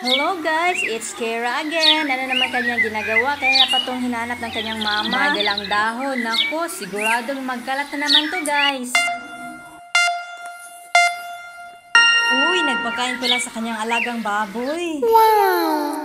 Hello guys, it's Kira again. Ano naman kanyang ginagawa? Kaya napatong hinanap ng kanyang mama. Madalang dahon. Naku, siguradong magkalat na naman to guys. Uy, nagpakain pala sa kanyang alagang baboy. Wow!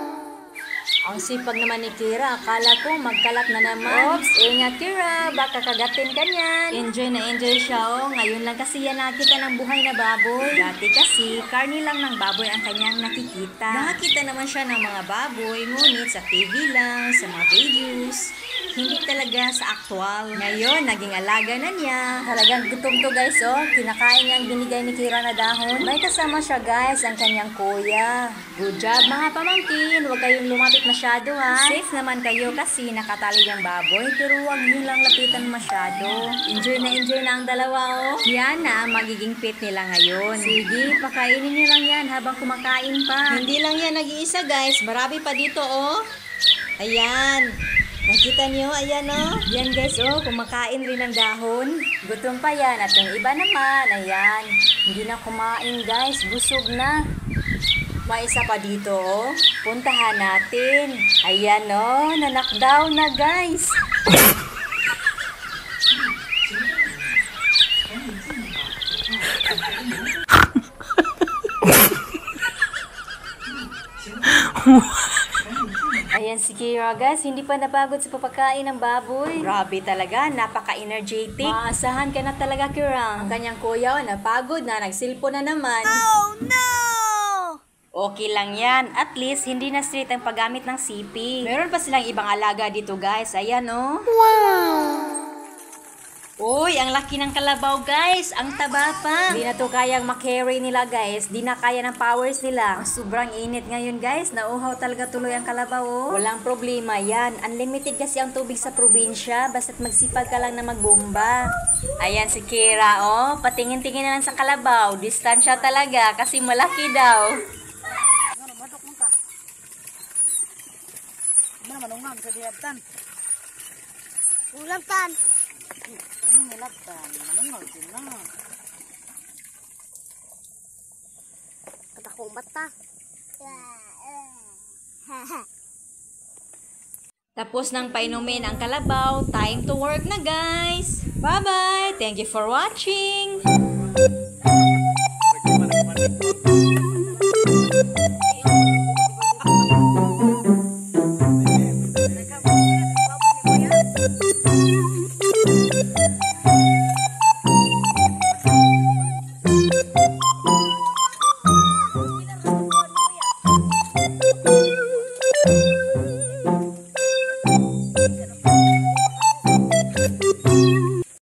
Ang sipag naman ni Kira, akala ko magkalat na naman. Oops, ingat Kira, baka kagatin ka niyan. Enjoy na enjoy siya oh. Ngayon lang kasi yan nakita ng buhay na baboy. Dati kasi, karni lang ng baboy ang kanyang nakikita. Nakakita naman siya ng mga baboy, ngunit sa TV lang, sa mga videos. Hindi talaga sa aktual. Ngayon, naging alaga na niya. Talagang gutom to guys oh. Kinakain niya ang binigay ni Kira na dahon. May kasama siya guys, ang kanyang kuya. Good job mga pamangkin. Huwag kayong lumapit masyado ha. Safe naman kayo kasi nakatali yung baboy. Pero huwag nyo lang lapitan masyado. Enjoy na ang dalawa oh. Yan na ang magiging pet nila ngayon. Sige, pakainin nyo lang yan habang kumakain pa. Hindi lang yan nag-iisa guys. Marami pa dito oh. Ayan. Nakita nyo? Ayan o. Yan guys oh, kumakain rin ng dahon. Gutom pa yan. At yung iba naman, ayan. Hindi na kumain guys. Busog na. May isa pa dito oh. Puntahan natin. Ayan o, nanakdaw na guys. Ayan si Kira guys, hindi pa napagod sa papakain ng baboy. Grabe talaga, napaka-energetic. Maasahan ka na talaga Kira. Ang kanyang kuya, napagod na, nagsilpo na naman. Oh no! Okay lang yan, at least hindi na strict ang paggamit ng sipi. Meron pa silang ibang alaga dito guys, ayan oh. Wow! Uy, ang laki ng kalabaw guys. Ang taba pa. Di na to kayang makarry nila guys. Di na kaya ng powers nila. Sobrang init ngayon guys. Nauhaw talaga tuloy ang kalabaw oh. Walang problema yan. Unlimited kasi ang tubig sa probinsya. Basta't magsipag ka lang na magbomba. Ayan si Kira oh. Patingin-tingin na lang sa kalabaw. Distansya talaga kasi malaki daw. Ulam tan. Anong nilaptan? Anong nalapin na? Katakong bata. Tapos nang painumin ang kalabaw, time to work na guys! Bye-bye! Thank you for watching!